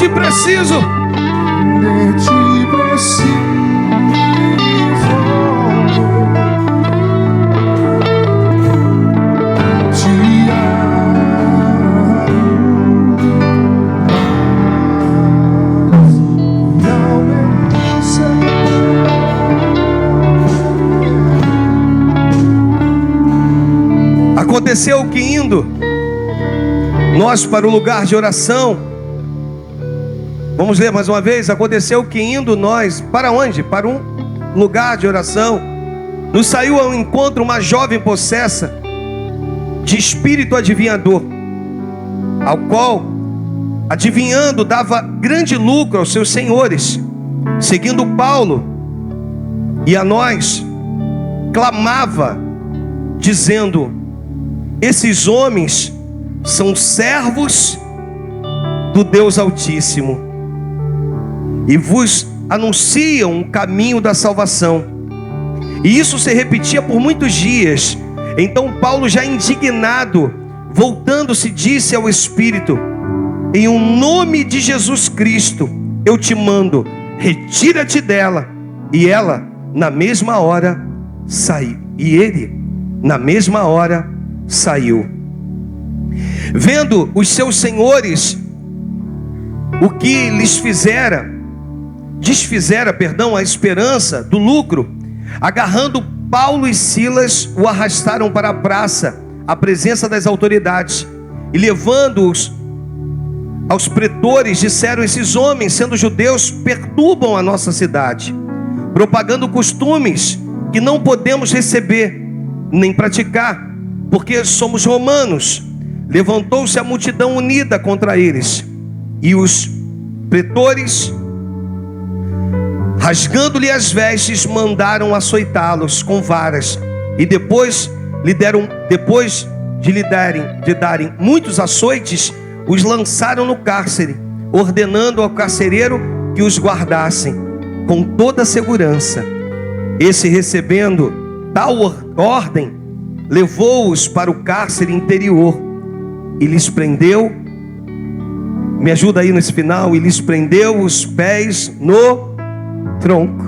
te preciso. De ti preciso. Te amo mais. E aumentar. Aconteceu que indo nós para o lugar de oração, vamos ler mais uma vez. Aconteceu que indo nós, para onde? Para um lugar de oração, nos saiu ao encontro uma jovem possessa de espírito adivinhador, ao qual, adivinhando, dava grande lucro aos seus senhores. Seguindo Paulo e a nós, clamava, dizendo: esses homens são servos do Deus Altíssimo e vos anunciam o caminho da salvação. E isso se repetia por muitos dias. Então Paulo, já indignado, voltando-se, disse ao Espírito: em o nome de Jesus Cristo eu te mando, retira-te dela. E ela na mesma hora saiu. E ele na mesma hora saiu. Vendo os seus senhores o que lhes desfizera a esperança do lucro, agarrando Paulo e Silas, o arrastaram para a praça, à presença das autoridades, e levando-os aos pretores, disseram: esses homens, sendo judeus, perturbam a nossa cidade, propagando costumes que não podemos receber nem praticar, porque somos romanos. Levantou-se a multidão unida contra eles, e os pretores, rasgando-lhe as vestes, mandaram açoitá-los com varas. E depois de lhe darem muitos açoites, os lançaram no cárcere, ordenando ao carcereiro que os guardassem com toda a segurança. Esse, recebendo tal ordem, levou-os para o cárcere interior e lhes prendeu, me ajuda aí nesse final, e lhes prendeu os pés no tronco.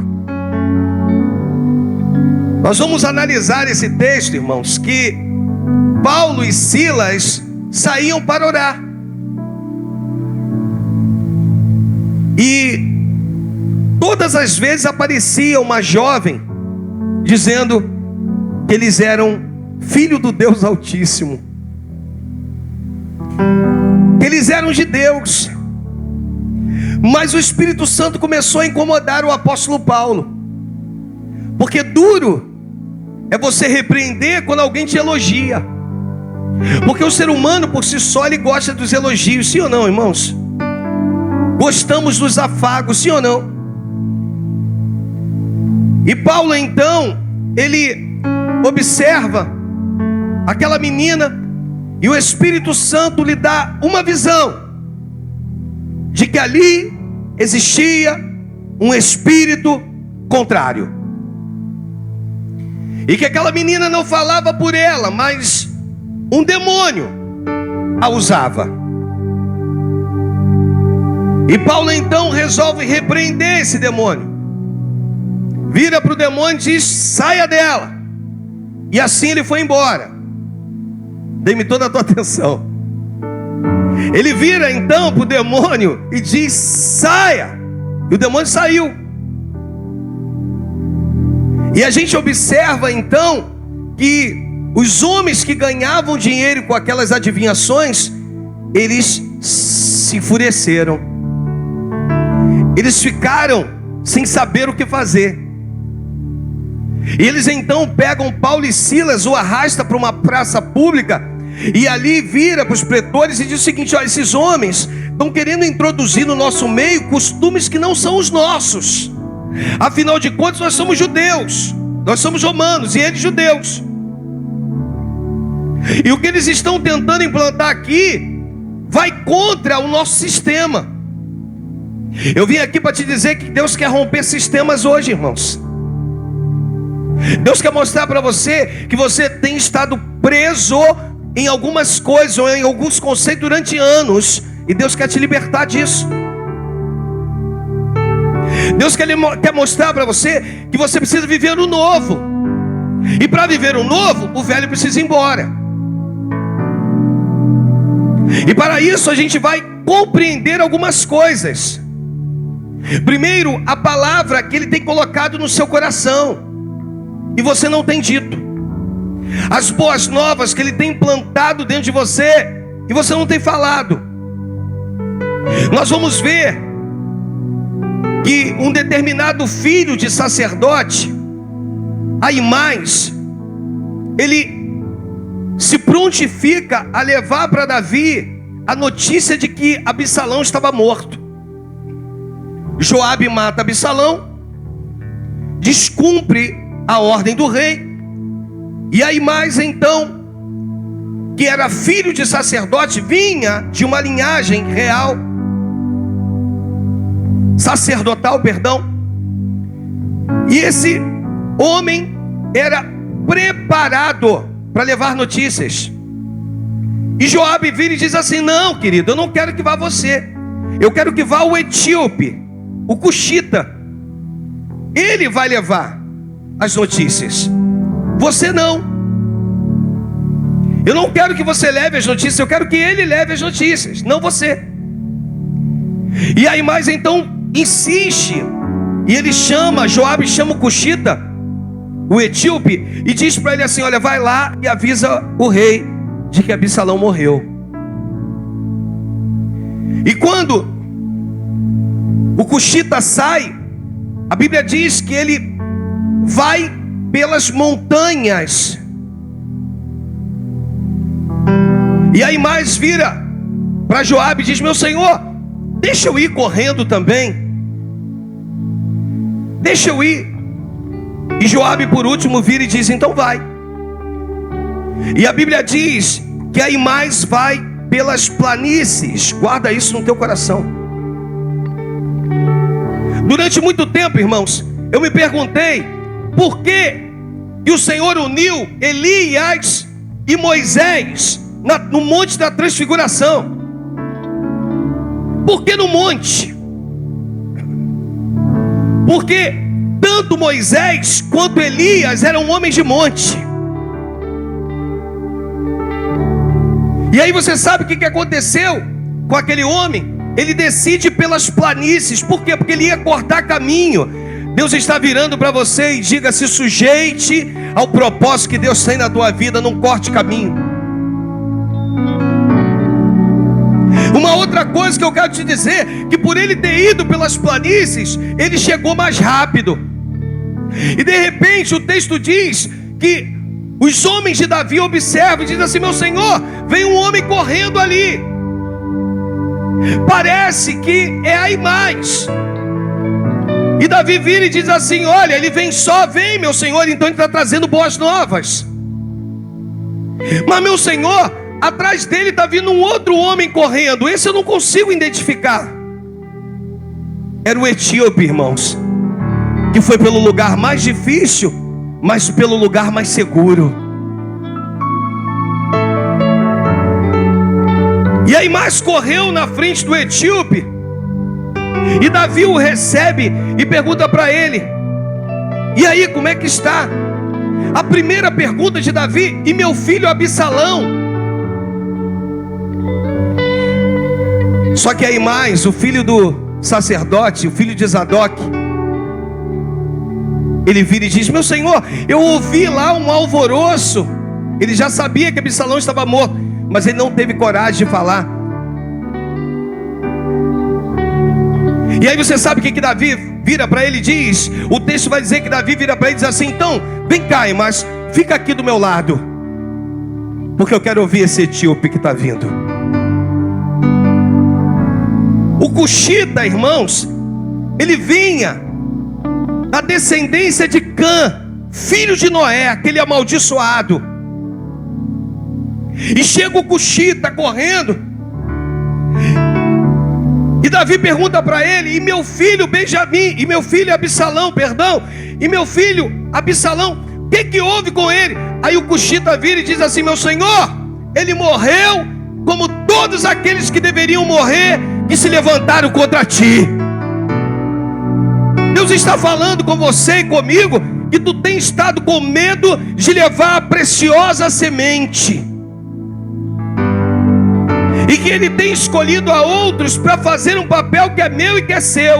Nós vamos analisar esse texto, irmãos, que Paulo e Silas saíam para orar. E todas as vezes aparecia uma jovem dizendo que eles eram filho do Deus Altíssimo, que eles eram de Deus. Mas o Espírito Santo começou a incomodar o apóstolo Paulo, porque duro é você repreender quando alguém te elogia, porque o ser humano por si só, ele gosta dos elogios, sim ou não, irmãos? Gostamos dos afagos, sim ou não? E Paulo então, ele observa aquela menina, e o Espírito Santo lhe dá uma visão de que ali existia um espírito contrário, e que aquela menina não falava por ela, mas um demônio a usava. E Paulo então resolve repreender esse demônio, vira para o demônio e diz: saia dela. E assim ele foi embora. Dê-me toda a tua atenção. Ele vira então para o demônio e diz: saia. E o demônio saiu. E a gente observa então que os homens que ganhavam dinheiro com aquelas adivinhações, eles se enfureceram. Eles ficaram sem saber o que fazer. E eles então pegam Paulo e Silas, o arrastam para uma praça pública, e ali vira para os pretores e diz o seguinte: olha, esses homens estão querendo introduzir no nosso meio costumes que não são os nossos. Afinal de contas, nós somos judeus, nós somos romanos e eles judeus. E o que eles estão tentando implantar aqui vai contra o nosso sistema. Eu vim aqui para te dizer que Deus quer romper sistemas hoje, irmãos. Deus quer mostrar para você que você tem estado preso em algumas coisas ou em alguns conceitos durante anos, e Deus quer te libertar disso. Deus quer mostrar para você que você precisa viver o novo. E para viver o novo, o velho precisa ir embora. E para isso a gente vai compreender algumas coisas. Primeiro, a palavra que Ele tem colocado no seu coração e você não tem dito. As boas novas que Ele tem plantado dentro de você e você não tem falado. Nós vamos ver que um determinado filho de sacerdote, Aimás, ele se prontifica a levar para Davi a notícia de que Absalão estava morto. Joabe mata Absalão, descumpre a ordem do rei, e Aimás então, que era filho de sacerdote, vinha de uma linhagem real, sacerdotal, e esse homem era preparado para levar notícias. E Joabe vira e diz assim: não, querido, eu não quero que vá você, eu quero que vá o etíope, o cuxita. Ele vai levar as notícias, você não. Eu não quero que você leve as notícias, eu quero que ele leve as notícias, não você. E aí mais então insiste, e ele chama, Joabe chama o cuxita, o etíope, e diz para ele assim: olha, vai lá e avisa o rei de que Absalão morreu. E quando o cuxita sai, a Bíblia diz que ele vai pelas montanhas. E aí mais vira para Joabe e diz: meu senhor, deixa eu ir correndo também, deixa eu ir. E Joabe por último vira e diz: então vai. E a Bíblia diz que Aimás vai pelas planícies. Guarda isso no teu coração. Durante muito tempo, irmãos, eu me perguntei por que o Senhor uniu Elias e Moisés no monte da transfiguração. Por que no monte? Porque tanto Moisés quanto Elias eram homens de monte. E aí você sabe o que aconteceu com aquele homem? Ele decide pelas planícies. Por quê? Porque ele ia cortar caminho. Deus está virando para você e diga: se sujeite ao propósito que Deus tem na tua vida, não corte caminho. Uma outra coisa que eu quero te dizer, que por ele ter ido pelas planícies, ele chegou mais rápido. E de repente o texto diz que os homens de Davi observam e dizem assim: meu senhor, vem um homem correndo ali, parece que é Aimás. E Davi vira e diz assim: olha, ele vem só, vem meu senhor, então ele está trazendo boas novas. Mas meu senhor, atrás dele está vindo um outro homem correndo, esse eu não consigo identificar. Era o etíope, irmãos, que foi pelo lugar mais difícil, mas pelo lugar mais seguro. E Aimás correu na frente do etíope, e Davi o recebe e pergunta para ele: e aí, como é que está? A primeira pergunta de Davi: e meu filho Absalão? Só que Aimás, o filho do sacerdote, o filho de Zadok, ele vira e diz: meu senhor, eu ouvi lá um alvoroço. Ele já sabia que Absalão estava morto, mas ele não teve coragem de falar. E aí você sabe o que Davi vira para ele e diz? O texto vai dizer que Davi vira para ele e diz assim: então, vem cá, mas fica aqui do meu lado, porque eu quero ouvir esse etíope que está vindo. O cuxita, irmãos, ele vinha da descendência de Cã, filho de Noé, aquele amaldiçoado. E chega o cuxita correndo, e Davi pergunta para ele: e meu filho Benjamim, e meu filho Absalão, e meu filho Absalão, o que houve com ele? Aí o cuxita vira e diz assim: meu senhor, ele morreu como todos aqueles que deveriam morrer, que se levantaram contra ti. Deus está falando com você e comigo que tu tem estado com medo de levar a preciosa semente, e que Ele tem escolhido a outros para fazer um papel que é meu e que é seu.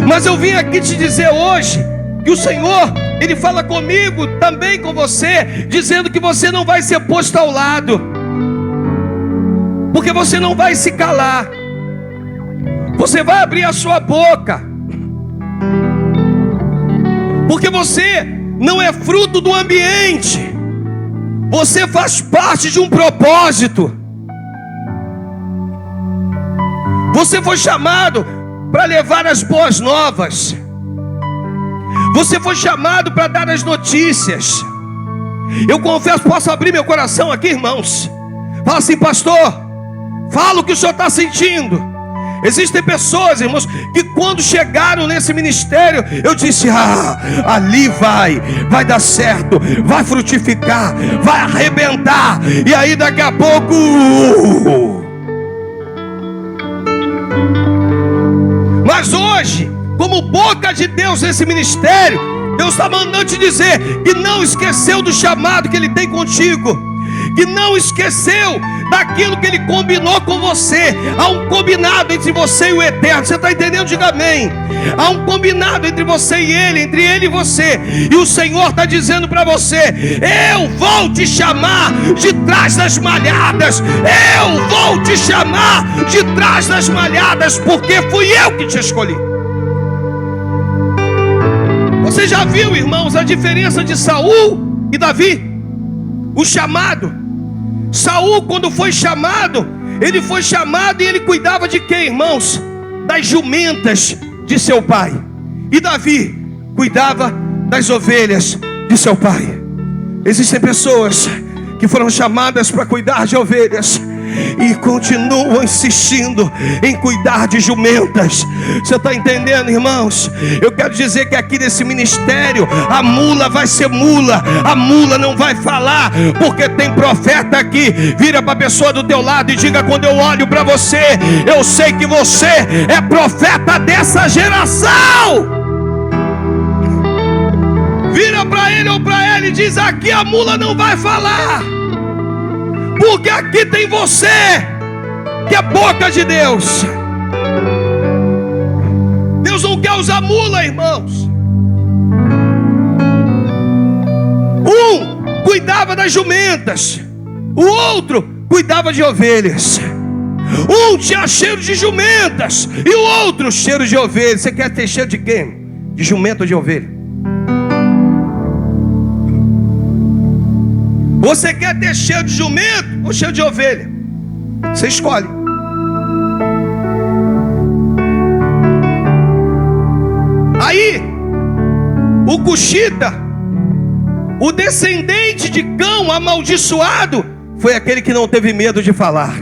Mas eu vim aqui te dizer hoje que o Senhor, Ele fala comigo, também com você, dizendo que você não vai ser posto ao lado, porque você não vai se calar, você vai abrir a sua boca, porque você não é fruto do ambiente, você faz parte de um propósito. Você foi chamado para levar as boas novas, você foi chamado para dar as notícias. Eu confesso, posso abrir meu coração aqui, irmãos? Fala assim: pastor, fala o que o senhor está sentindo. Existem pessoas, irmãos, que quando chegaram nesse ministério, eu disse: ali vai dar certo, vai frutificar, vai arrebentar. E aí daqui a pouco, mas hoje, como boca de Deus nesse ministério, Deus está mandando te dizer que não esqueceu do chamado que Ele tem contigo, que não esqueceu daquilo que Ele combinou com você. Há um combinado entre você e o Eterno. Você está entendendo? Diga amém. Há um combinado entre você e Ele, entre Ele e você. E o Senhor está dizendo para você: eu vou te chamar de trás das malhadas. Eu vou te chamar de trás das malhadas, porque fui eu que te escolhi. Você já viu, irmãos, a diferença de Saul e Davi? O chamado. Saul, quando foi chamado, ele foi chamado e ele cuidava de quem, irmãos? Das jumentas de seu pai. E Davi cuidava das ovelhas de seu pai. Existem pessoas que foram chamadas para cuidar de ovelhas e continuam insistindo em cuidar de jumentas. Você está entendendo, irmãos? Eu quero dizer que aqui nesse ministério a mula vai ser mula, a mula não vai falar, porque tem profeta aqui. Vira para a pessoa do teu lado e diga: quando eu olho para você, eu sei que você é profeta dessa geração. Vira para ele ou para ela e diz: aqui a mula não vai falar, porque aqui tem você, que é boca de Deus. Deus não quer usar mula, irmãos. Um cuidava das jumentas, o outro cuidava de ovelhas. Um tinha cheiro de jumentas e o outro cheiro de ovelhas. Você quer ter cheiro de quem? De jumento ou de ovelha? Você quer ter cheiro de jumento ou cheiro de ovelha? Você escolhe. Aí, o cuxita, o descendente de Cão amaldiçoado, foi aquele que não teve medo de falar: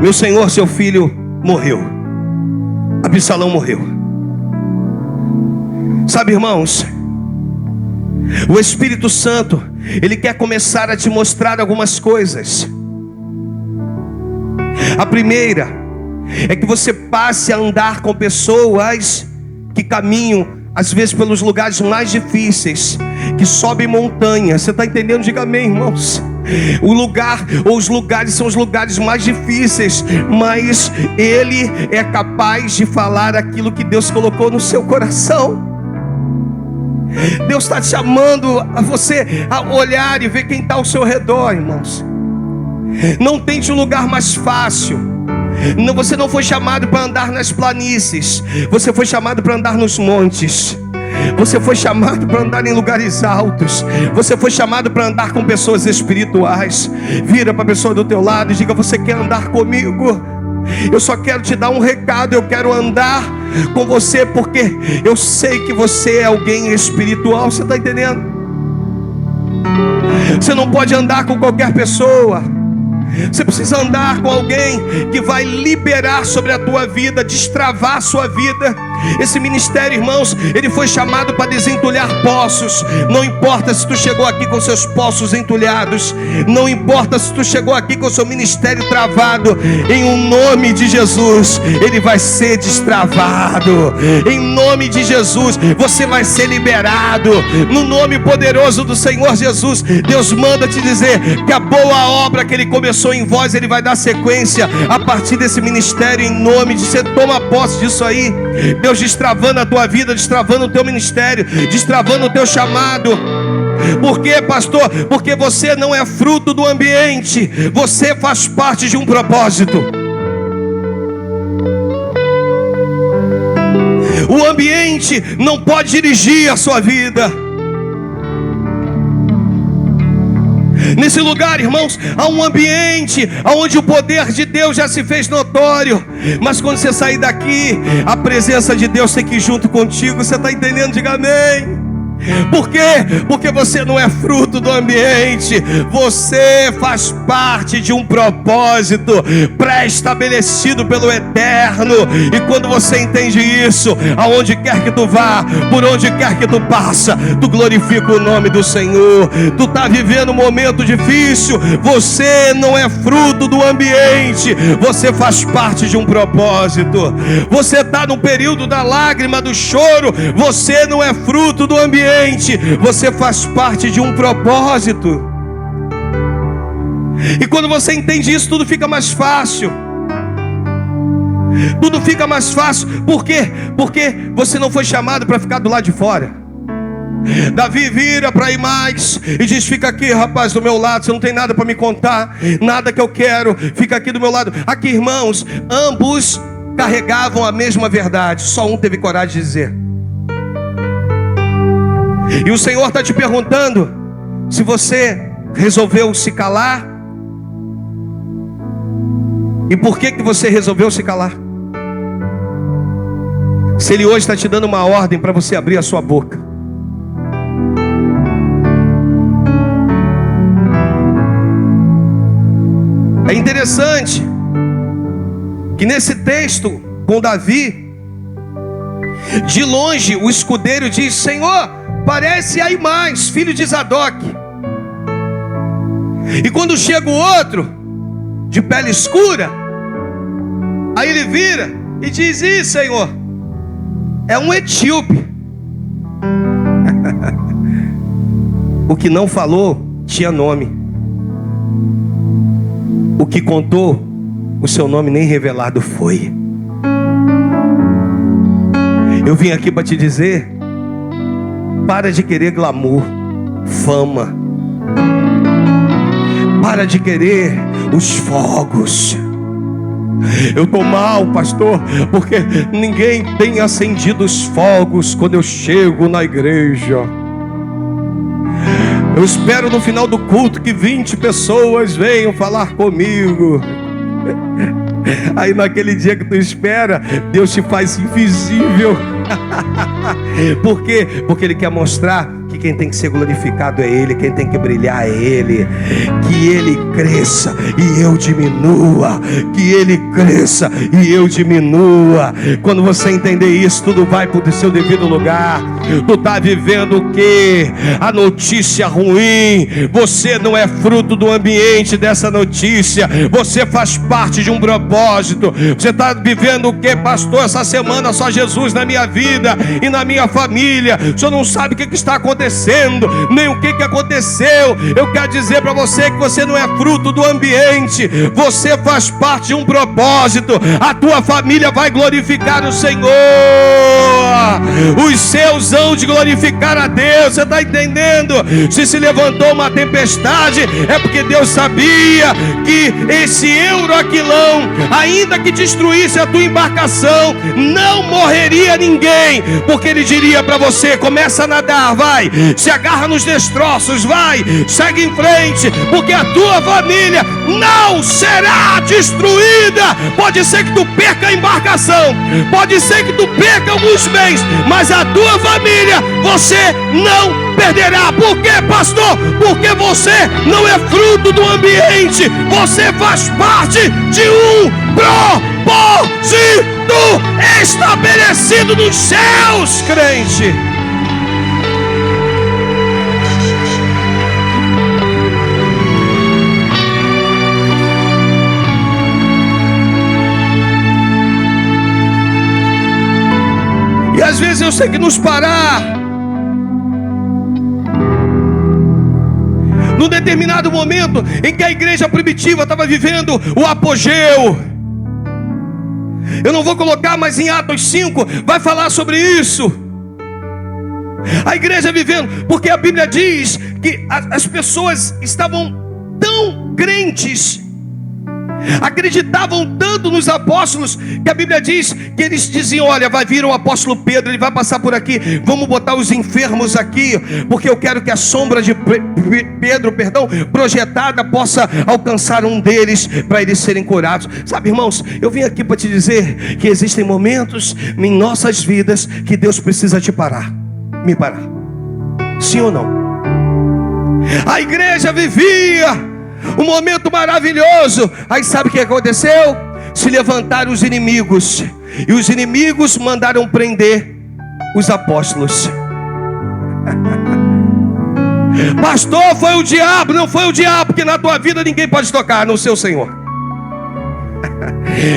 meu senhor, seu filho morreu. Absalão morreu. Sabe, irmãos, o Espírito Santo, ele quer começar a te mostrar algumas coisas. A primeira é que você passe a andar com pessoas que caminham, às vezes, pelos lugares mais difíceis, que sobem montanhas. Você está entendendo? Diga amém, irmãos. O lugar, ou os lugares, são os lugares mais difíceis, mas ele é capaz de falar aquilo que Deus colocou no seu coração. Deus está te chamando a você a olhar e ver quem está ao seu redor, irmãos. Não tente um lugar mais fácil. Não, você não foi chamado para andar nas planícies, você foi chamado para andar nos montes. Você foi chamado para andar em lugares altos. Você foi chamado para andar com pessoas espirituais. Vira para a pessoa do teu lado e diga: você quer andar comigo? Eu só quero te dar um recado. Eu quero andar com você porque eu sei que você é alguém espiritual. Você está entendendo? Você não pode andar com qualquer pessoa. Você precisa andar com alguém que vai liberar sobre a tua vida, destravar a sua vida. Esse ministério, irmãos, ele foi chamado para desentulhar poços. Não importa se tu chegou aqui com seus poços entulhados, não importa se tu chegou aqui com o seu ministério travado, em um nome de Jesus, ele vai ser destravado. Em nome de Jesus, você vai ser liberado. No nome poderoso do Senhor Jesus, Deus manda te dizer que a boa obra que ele começou em vós, ele vai dar sequência a partir desse ministério. Em nome de você, toma posse disso aí. Deus destravando a tua vida, destravando o teu ministério, destravando o teu chamado. Por quê, pastor? Porque você não é fruto do ambiente, você faz parte de um propósito. O ambiente não pode dirigir a sua vida. Nesse lugar, irmãos, há um ambiente onde o poder de Deus já se fez notório. Mas quando você sair daqui, a presença de Deus tem que ir junto contigo. Você está entendendo? Diga amém. Por quê? Porque você não é fruto do ambiente, você faz parte de um propósito pré-estabelecido pelo Eterno. E quando você entende isso, aonde quer que tu vá, por onde quer que tu passa, tu glorifica o nome do Senhor. Tu está vivendo um momento difícil, você não é fruto do ambiente, você faz parte de um propósito. Você está no período da lágrima, do choro, você não é fruto do ambiente, você faz parte de um propósito. E quando você entende isso, tudo fica mais fácil. Tudo fica mais fácil. Por quê? Porque você não foi chamado para ficar do lado de fora. Davi vira para ir mais e diz: fica aqui, rapaz, do meu lado. Você não tem nada para me contar, nada que eu quero, fica aqui do meu lado. Aqui, irmãos, ambos carregavam a mesma verdade, só um teve coragem de dizer. E o Senhor está te perguntando se você resolveu se calar. E por que você resolveu se calar? Se Ele hoje está te dando uma ordem para você abrir a sua boca. É interessante que nesse texto com Davi, de longe o escudeiro diz: Senhor, parece Aimás, filho de Zadok. E quando chega o outro, de pele escura, aí ele vira e diz: ih, Senhor, é um etíope. O que não falou tinha nome. O que contou, o seu nome nem revelado foi. Eu vim aqui para te dizer: para de querer glamour, fama. Para de querer os fogos. Eu estou mal, pastor, porque ninguém tem acendido os fogos quando eu chego na igreja. Eu espero no final do culto que 20 pessoas venham falar comigo. Aí naquele dia que tu espera, Deus te faz invisível. Por quê? Porque Ele quer mostrar que quem tem que ser glorificado é Ele, quem tem que brilhar é Ele. Que Ele cresça e eu diminua. Que Ele cresça e eu diminua. Quando você entender isso, tudo vai para o seu devido lugar. Tu está vivendo o quê? A notícia ruim. Você não é fruto do ambiente dessa notícia. Você faz parte de um propósito. Você está vivendo o quê, pastor? Essa semana só Jesus na minha vida e na minha família. O senhor não sabe o que está acontecendo, nem o que aconteceu. Eu quero dizer para você que você não é fruto do ambiente. Você faz parte de um propósito. A tua família vai glorificar o Senhor. Os seus hão de glorificar a Deus. Você está entendendo? Se levantou uma tempestade, é porque Deus sabia que esse euroaquilão, ainda que destruísse a tua embarcação, não morreria ninguém, porque Ele diria para você: começa a nadar, vai, se agarra nos destroços, vai, segue em frente, porque a tua família não será destruída. Pode ser que tu perca a embarcação, pode ser que tu perca alguns bens, mas a tua família você não perderá. Por quê, pastor? Porque você não é fruto do ambiente, você faz parte de um propósito estabelecido nos céus, crente. E às vezes eu sei que nos parar num determinado momento em que a igreja primitiva estava vivendo o apogeu. Eu não vou colocar, mas em Atos 5 vai falar sobre isso. A igreja vivendo, porque a Bíblia diz que as pessoas estavam tão crentes, acreditavam tanto nos apóstolos, que a Bíblia diz que eles diziam: olha, vai vir o apóstolo Pedro, ele vai passar por aqui, vamos botar os enfermos aqui, porque eu quero que a sombra de Pedro, projetada, possa alcançar um deles, para eles serem curados. Sabe, irmãos, eu vim aqui para te dizer que existem momentos em nossas vidas que Deus precisa te parar, me parar. Sim ou não? A igreja vivia um momento maravilhoso. Aí sabe o que aconteceu? Se levantaram os inimigos, e os inimigos mandaram prender os apóstolos. Pastor, foi o diabo. Não foi o diabo, porque na tua vida ninguém pode tocar, no seu Senhor.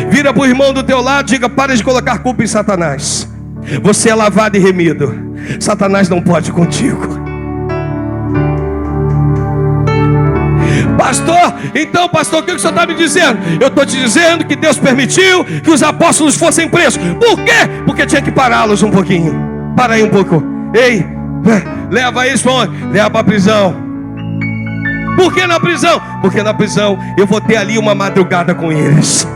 Vira para o irmão do teu lado, diga: para de colocar culpa em Satanás. Você é lavado e remido. Satanás não pode contigo. Pastor, então, pastor, o que o senhor está me dizendo? Eu estou te dizendo que Deus permitiu que os apóstolos fossem presos. Por quê? Porque tinha que pará-los um pouquinho. Para aí um pouco. Ei, leva eles para onde? Leva para a prisão. Por que na prisão? Porque na prisão eu vou ter ali uma madrugada com eles.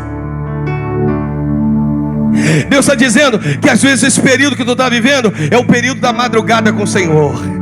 Deus está dizendo que às vezes esse período que tu está vivendo é o período da madrugada com o Senhor.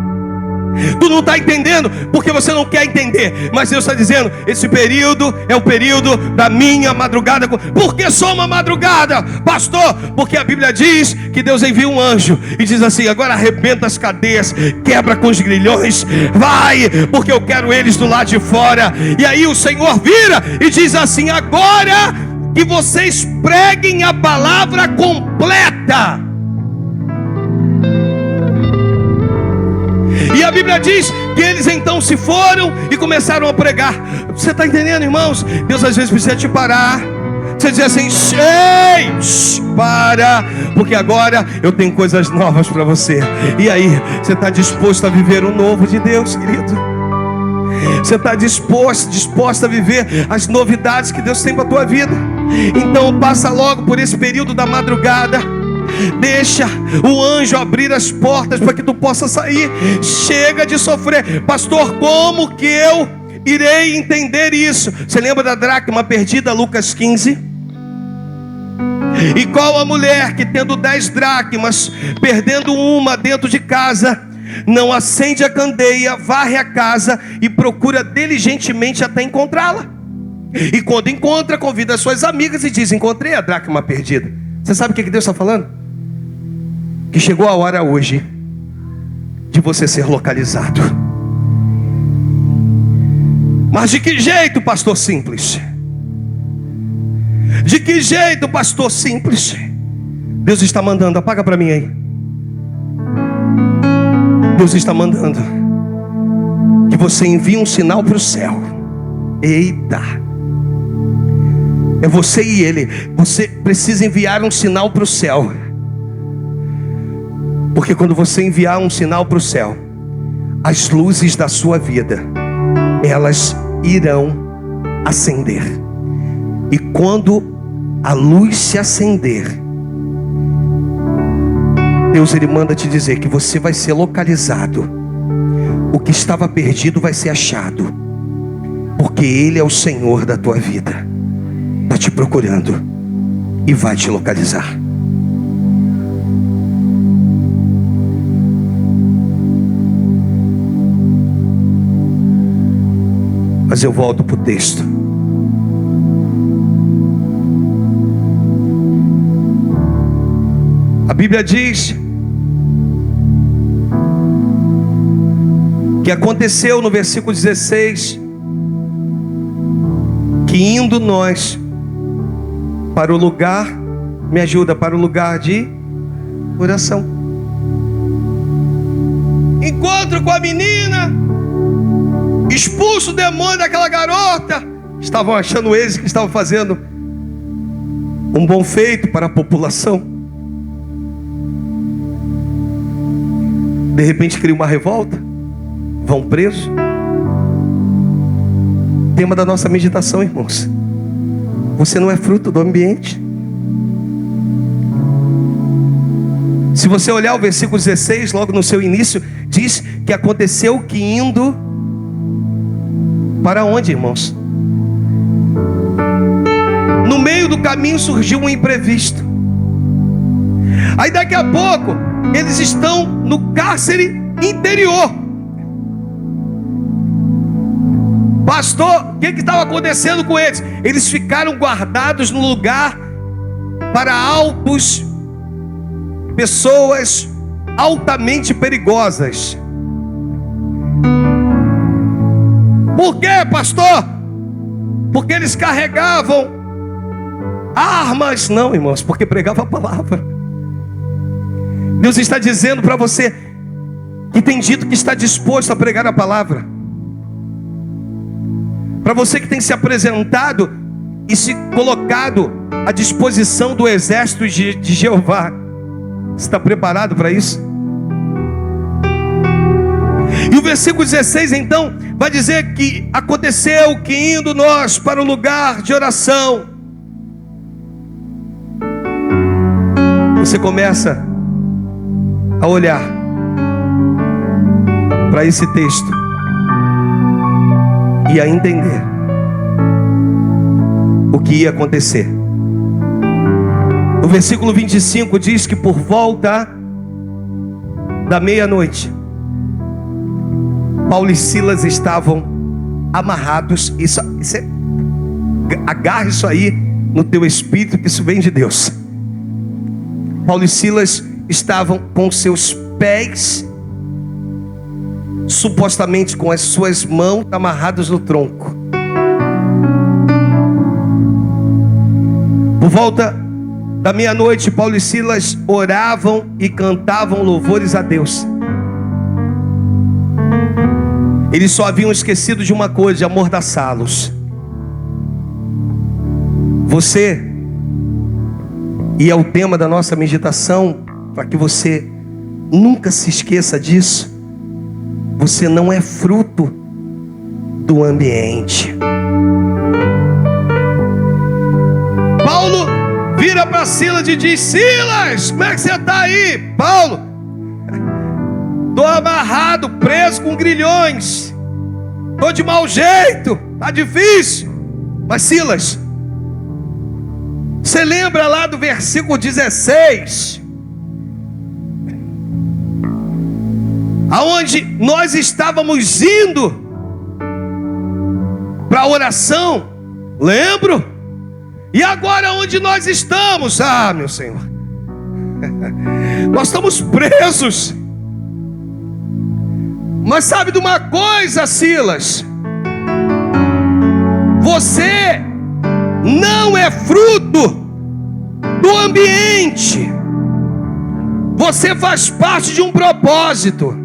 Tu não está entendendo porque você não quer entender, mas Deus está dizendo: esse período é o período da minha madrugada. Por que só uma madrugada, pastor? Porque a Bíblia diz que Deus envia um anjo e diz assim: agora arrebenta as cadeias, quebra com os grilhões, vai, porque eu quero eles do lado de fora. E aí o Senhor vira e diz assim: agora que vocês preguem a palavra completa. E a Bíblia diz que eles então se foram e começaram a pregar. Você está entendendo, irmãos? Deus às vezes precisa te parar. Você diz assim: ei, para, porque agora eu tenho coisas novas para você. E aí, você está disposto a viver o novo de Deus, querido? Você está disposta a viver as novidades que Deus tem para a tua vida? Então passa logo por esse período da madrugada. Deixa o anjo abrir as portas para que tu possa sair. Chega de sofrer. Pastor, como que eu irei entender isso? Você lembra da dracma perdida, Lucas 15? E qual a mulher que, tendo 10 dracmas, perdendo uma dentro de casa, não acende a candeia, varre a casa e procura diligentemente até encontrá-la? E quando encontra, convida as suas amigas e diz: encontrei a dracma perdida. Você sabe o que Deus está falando? Que chegou a hora hoje de você ser localizado. Mas de que jeito, pastor simples? De que jeito, pastor simples? Deus está mandando, apaga para mim aí. Deus está mandando que você envie um sinal para o céu. Eita! É você e ele. Você precisa enviar um sinal para o céu. Porque quando você enviar um sinal para o céu, as luzes da sua vida, elas irão acender. E quando a luz se acender, Deus, ele manda te dizer que você vai ser localizado. O que estava perdido vai ser achado. Porque ele é o Senhor da tua vida. Está te procurando e vai te localizar. Mas eu volto para o texto. A Bíblia diz que aconteceu no versículo 16, que indo nós para o lugar, me ajuda, para o lugar de oração. Encontro com a menina, expulso o demônio daquela garota. Estavam achando eles que estavam fazendo um bom feito para a população. De repente cria uma revolta, vão presos. Tema da nossa meditação, irmãos: você não é fruto do ambiente. Se você olhar o versículo 16, logo no seu início, diz que aconteceu que indo para onde, irmãos? No meio do caminho surgiu um imprevisto. Aí daqui a pouco eles estão no cárcere interior. Pastor, o que estava acontecendo com eles? Eles ficaram guardados no lugar para altos, pessoas altamente perigosas. Por quê, pastor? Porque eles carregavam armas. Não, irmãos, porque pregava a palavra. Deus está dizendo para você que tem dito que está disposto a pregar a palavra. Para você que tem se apresentado e se colocado à disposição do exército de Jeová. Você está preparado para isso? E o versículo 16 então vai dizer que aconteceu que indo nós para o lugar de oração, você começa a olhar para esse texto e a entender o que ia acontecer. O versículo 25 diz que por volta da meia-noite, Paulo e Silas estavam amarrados. Agarre isso aí no teu espírito, que isso vem de Deus. Paulo e Silas estavam com seus pés, supostamente com as suas mãos amarradas no tronco. Por volta da meia-noite, Paulo e Silas oravam e cantavam louvores a Deus. Eles só haviam esquecido de uma coisa: de amordaçá-los. Você, e é o tema da nossa meditação, para que você nunca se esqueça disso: você não é fruto do ambiente. Paulo vira para Silas e diz: Silas, como é que você está aí? Paulo: estou amarrado, preso com grilhões, estou de mau jeito, está difícil. Mas Silas, você lembra lá do versículo 16, aonde nós estávamos indo para a oração? Lembro? E agora onde nós estamos? Ah, meu Senhor, nós estamos presos. Mas sabe de uma coisa, Silas? Você não é fruto do ambiente. Você faz parte de um propósito.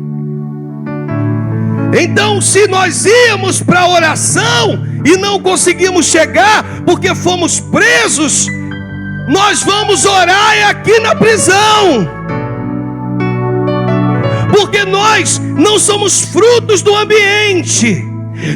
Então, se nós íamos para a oração e não conseguimos chegar porque fomos presos, nós vamos orar aqui na prisão. Porque nós não somos frutos do ambiente.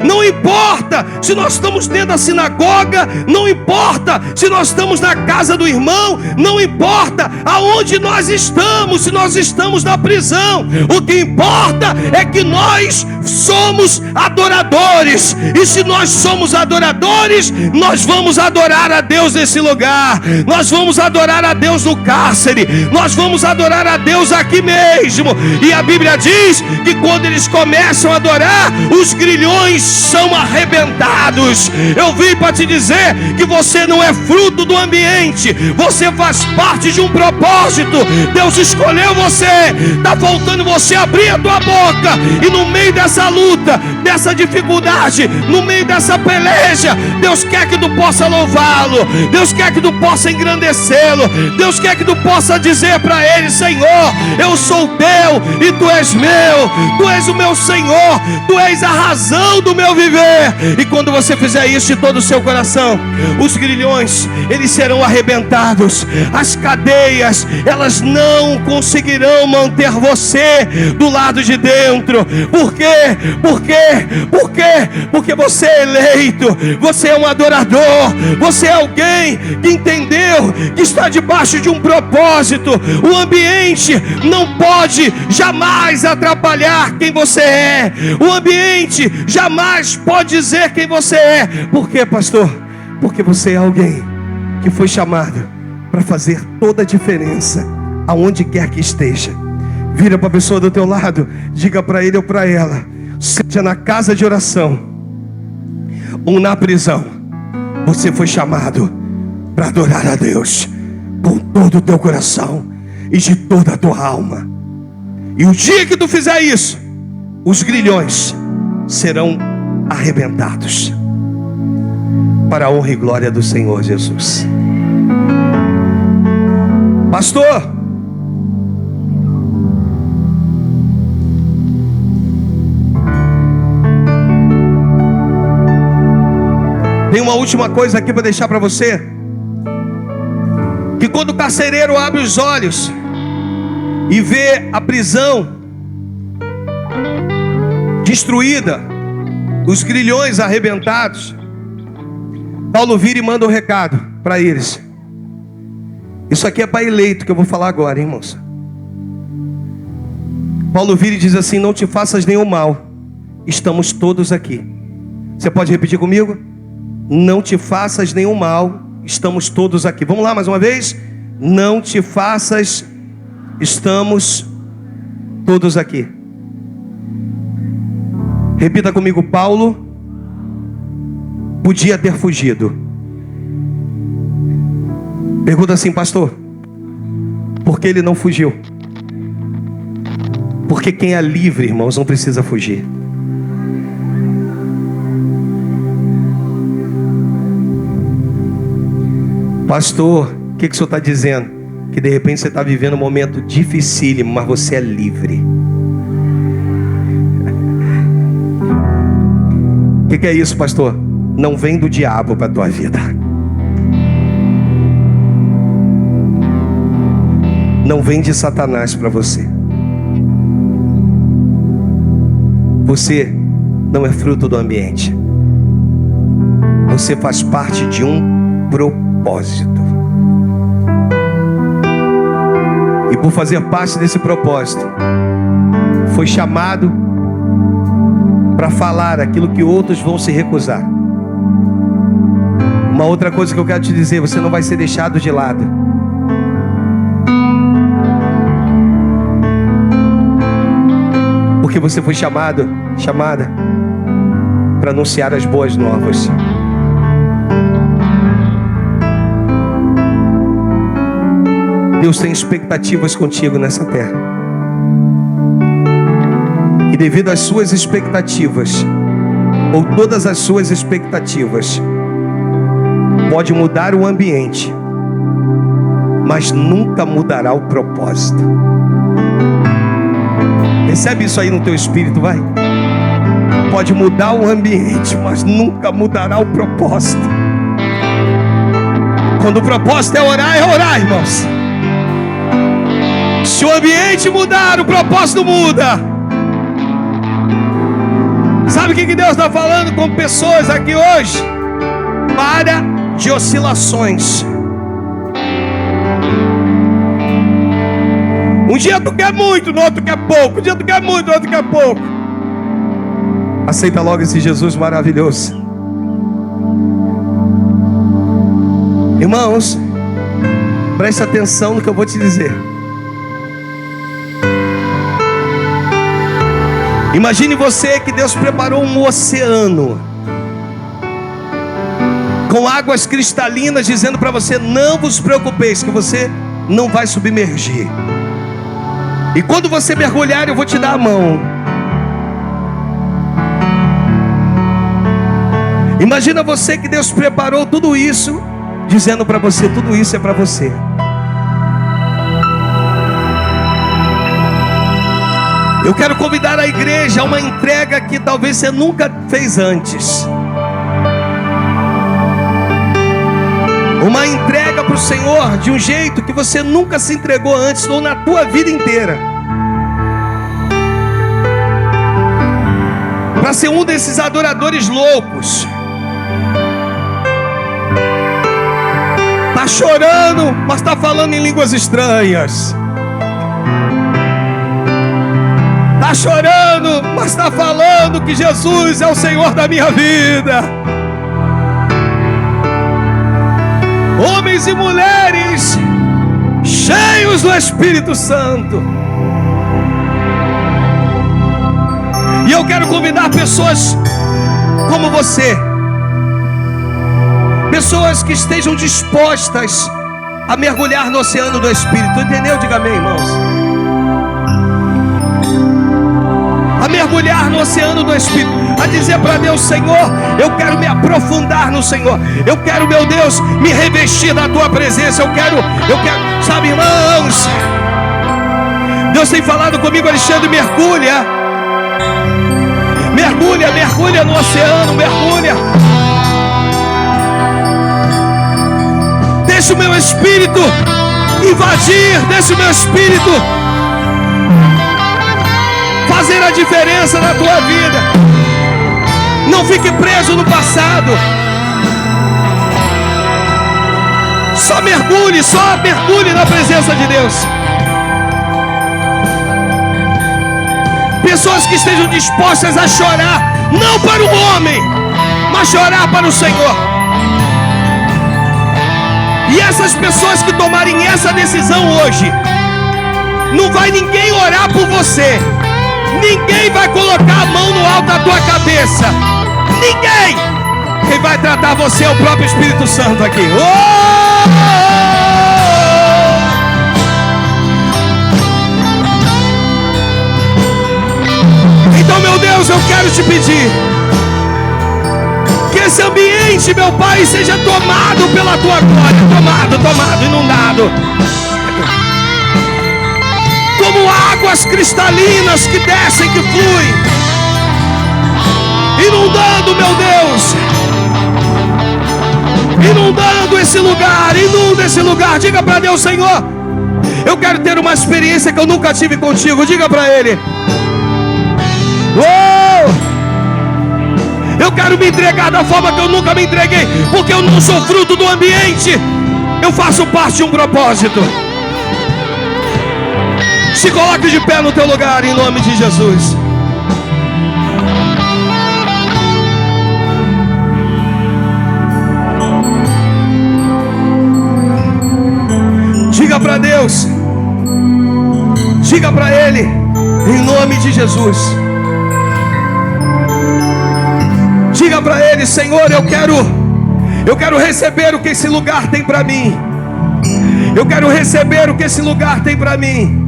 Não importa se nós estamos dentro da sinagoga, não importa se nós estamos na casa do irmão, não importa aonde nós estamos, se nós estamos na prisão. O que importa é que nós somos adoradores. E se nós somos adoradores, nós vamos adorar a Deus nesse lugar. Nós vamos adorar a Deus no cárcere. Nós vamos adorar a Deus aqui mesmo. E a Bíblia diz que quando eles começam a adorar, os grilhões grilhões são arrebentados. Eu vim para te dizer que você não é fruto do ambiente, você faz parte de um propósito. Deus escolheu você. Está faltando você abrir a tua boca e no meio dessa luta, dessa dificuldade, no meio dessa peleja, Deus quer que tu possa louvá-lo, Deus quer que tu possa engrandecê-lo, Deus quer que tu possa dizer para Ele: Senhor, eu sou teu e tu és meu, tu és o meu Senhor, tu és a razão do meu viver. E quando você fizer isso de todo o seu coração, os grilhões, eles serão arrebentados, as cadeias, elas não conseguirão manter você do lado de dentro. Por quê? Por quê? Por quê? Porque você é eleito, você é um adorador, você é alguém que entendeu que está debaixo de um propósito. O ambiente não pode jamais atrapalhar quem você é. O ambiente jamais pode dizer quem você é. Por quê, pastor? Porque você é alguém que foi chamado para fazer toda a diferença aonde quer que esteja. Vira para a pessoa do teu lado, diga para ele ou para ela: seja na casa de oração ou na prisão, você foi chamado para adorar a Deus com todo o teu coração e de toda a tua alma. E o dia que tu fizer isso, os grilhões serão arrebentados, para a honra e glória do Senhor Jesus. Pastor, tem uma última coisa aqui para deixar para você. Que quando o carcereiro abre os olhos e vê a prisão destruída, os grilhões arrebentados, Paulo vira e manda um recado para eles. Isso aqui é para eleito que eu vou falar agora, hein, irmãos? Paulo vira e diz assim: não te faças nenhum mal, estamos todos aqui. Você pode repetir comigo? Não te faças nenhum mal, estamos todos aqui. Vamos lá mais uma vez? Não te faças, estamos todos aqui. Repita comigo: Paulo podia ter fugido. Pergunta assim: pastor, por que ele não fugiu? Porque quem é livre, irmãos, não precisa fugir. Pastor, o que o senhor está dizendo? Que de repente você está vivendo um momento dificílimo, mas você é livre. O que é isso, pastor? Não vem do diabo para a tua vida. Não vem de Satanás para você. Você não é fruto do ambiente. Você faz parte de um propósito. E por fazer parte desse propósito, foi chamado para falar aquilo que outros vão se recusar. Uma outra coisa que eu quero te dizer: você não vai ser deixado de lado. Porque você foi chamada para anunciar as boas novas. Deus tem expectativas contigo nessa terra. E devido às suas expectativas, ou todas as suas expectativas, pode mudar o ambiente, mas nunca mudará o propósito. Recebe isso aí no teu espírito, vai. Pode mudar o ambiente, mas nunca mudará o propósito. Quando o propósito é orar, irmãos. Se o ambiente mudar, o propósito muda. Sabe o que Deus está falando com pessoas aqui hoje? Para de oscilações. Um dia tu quer muito, no outro quer pouco. Um dia tu quer muito, no outro quer pouco. Aceita logo esse Jesus maravilhoso. Irmãos, preste atenção no que eu vou te dizer. Imagine você que Deus preparou um oceano com águas cristalinas, dizendo para você: não vos preocupeis, que você não vai submergir. E quando você mergulhar, eu vou te dar a mão. Imagina você que Deus preparou tudo isso, dizendo para você: tudo isso é para você. Eu quero convidar a igreja a uma entrega que talvez você nunca fez antes. Uma entrega para o Senhor de um jeito que você nunca se entregou antes ou na tua vida inteira. Para ser um desses adoradores loucos. Está chorando, mas está falando em línguas estranhas. Está chorando, mas está falando que Jesus é o Senhor da minha vida. Homens e mulheres cheios do Espírito Santo. E eu quero convidar pessoas como você, pessoas que estejam dispostas a mergulhar no oceano do Espírito. Entendeu? Diga amém, irmãos. A mergulhar no oceano do Espírito, a dizer para Deus: Senhor, eu quero me aprofundar no Senhor. Eu quero, meu Deus, me revestir da tua presença. Eu quero, sabe, irmãos, Deus tem falado comigo: Alexandre, mergulha no oceano, mergulha. Deixa o meu espírito invadir, deixa o meu espírito fazer a diferença na tua vida. Não fique preso no passado. Só mergulhe na presença de Deus. Pessoas que estejam dispostas a chorar, não para o homem, mas chorar para o Senhor. E essas pessoas que tomarem essa decisão hoje, não vai ninguém orar por você. Ninguém vai colocar a mão no alto da tua cabeça. Ninguém. Quem vai tratar você é o próprio Espírito Santo aqui. Então, meu Deus, eu quero te pedir que esse ambiente, meu Pai, seja tomado pela tua glória. Tomado, inundado. Como águas cristalinas que descem, que fluem, inundando, meu Deus, inundando esse lugar, inunda esse lugar. Diga para Deus: Senhor, eu quero ter uma experiência que eu nunca tive contigo. Diga para Ele: eu quero me entregar da forma que eu nunca me entreguei, porque eu não sou fruto do ambiente, eu faço parte de um propósito. Se coloque de pé no teu lugar, em nome de Jesus. Diga para Deus, diga para Ele, em nome de Jesus. Diga para Ele: Senhor, eu quero receber o que esse lugar tem para mim. Eu quero receber o que esse lugar tem para mim.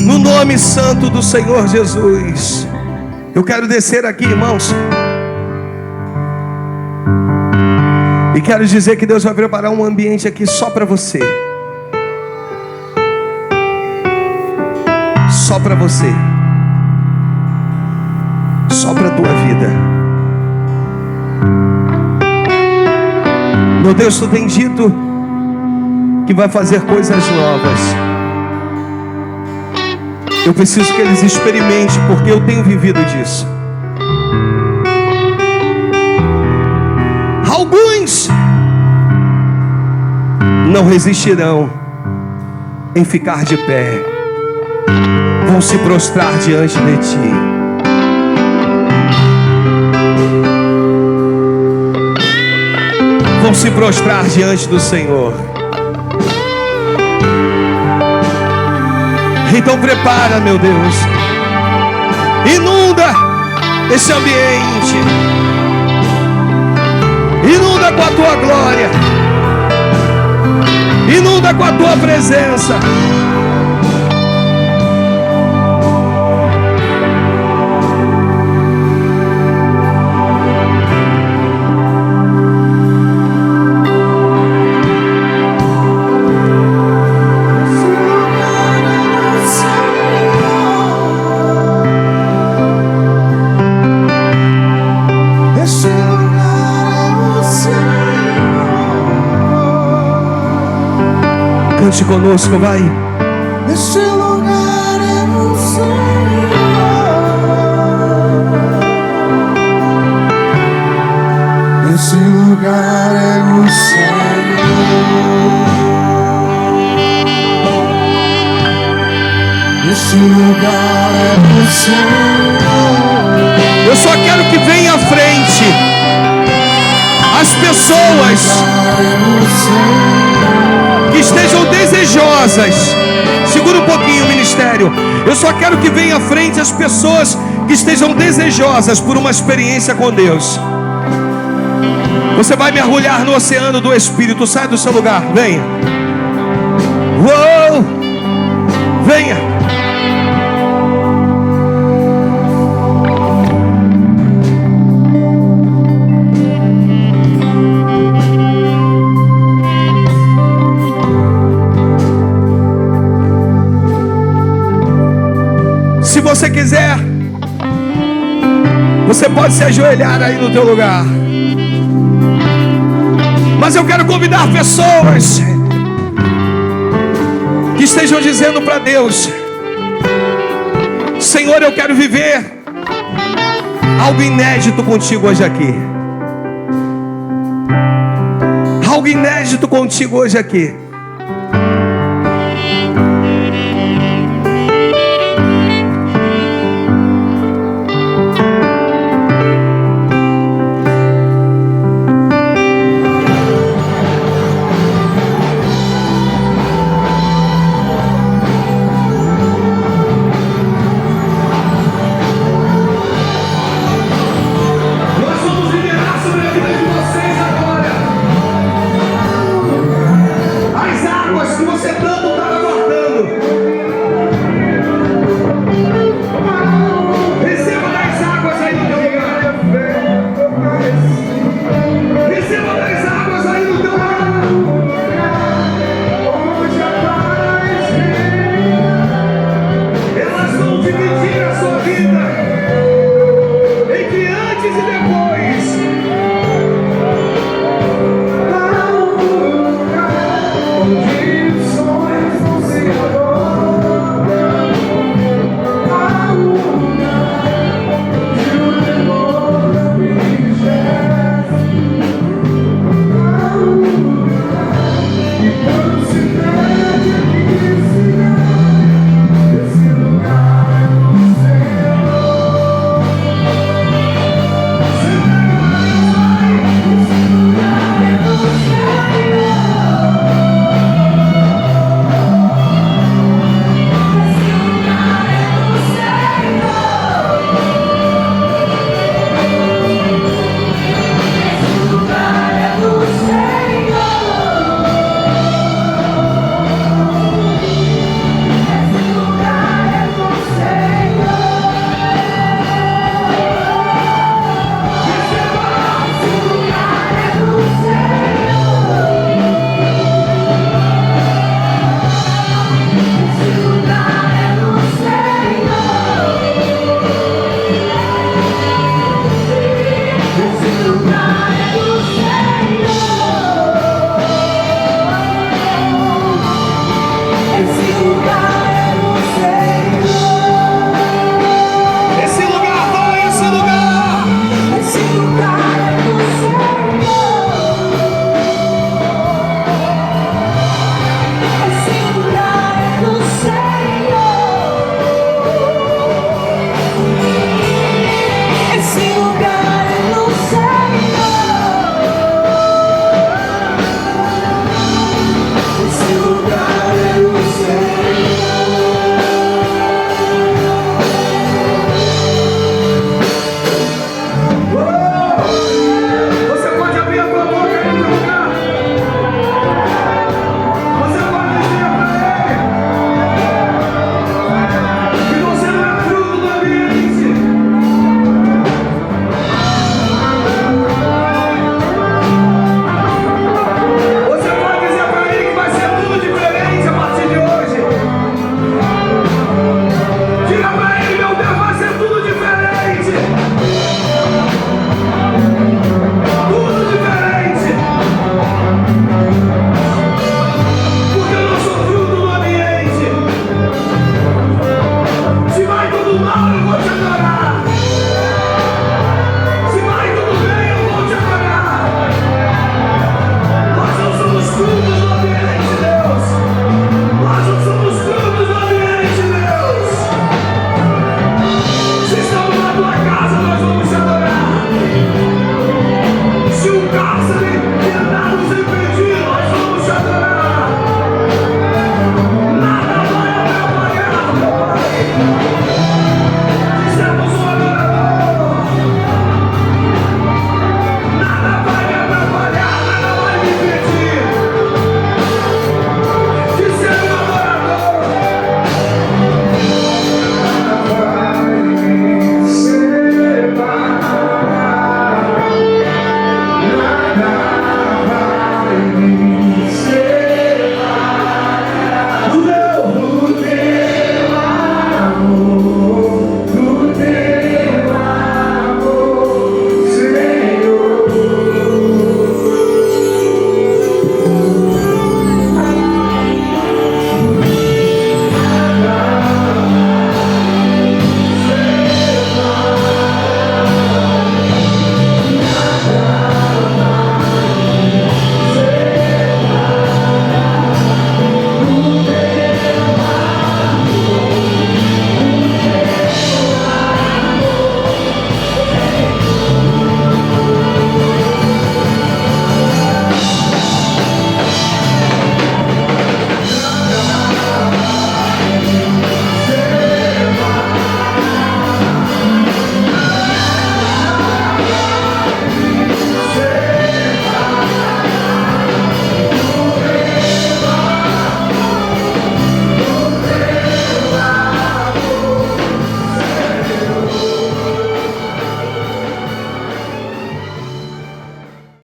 No nome santo do Senhor Jesus. Eu quero descer aqui, irmãos, e quero dizer que Deus vai preparar um ambiente aqui só para você. Só para você. Só para a tua vida. Meu Deus, Tu tem dito que vai fazer coisas novas. Eu preciso que eles experimentem, porque eu tenho vivido disso. Alguns não resistirão em ficar de pé, vão se prostrar diante de Ti. Vão se prostrar diante do Senhor. Então prepara, meu Deus. Inunda esse ambiente. Inunda com a tua glória. Inunda com a tua presença. Cante conosco, vai. Esse lugar é o Senhor. Esse lugar é o Senhor. Esse lugar é o Senhor. Eu só quero que venha à frente as pessoas que estejam desejosas. Segura um pouquinho o ministério. Eu só quero que venha à frente as pessoas que estejam desejosas por uma experiência com Deus. Você vai mergulhar no oceano do Espírito. Sai do seu lugar, venha. Uou! Venha. Se você quiser, você pode se ajoelhar aí no teu lugar. Mas eu quero convidar pessoas que estejam dizendo para Deus: Senhor, eu quero viver algo inédito contigo hoje aqui. Algo inédito contigo hoje aqui.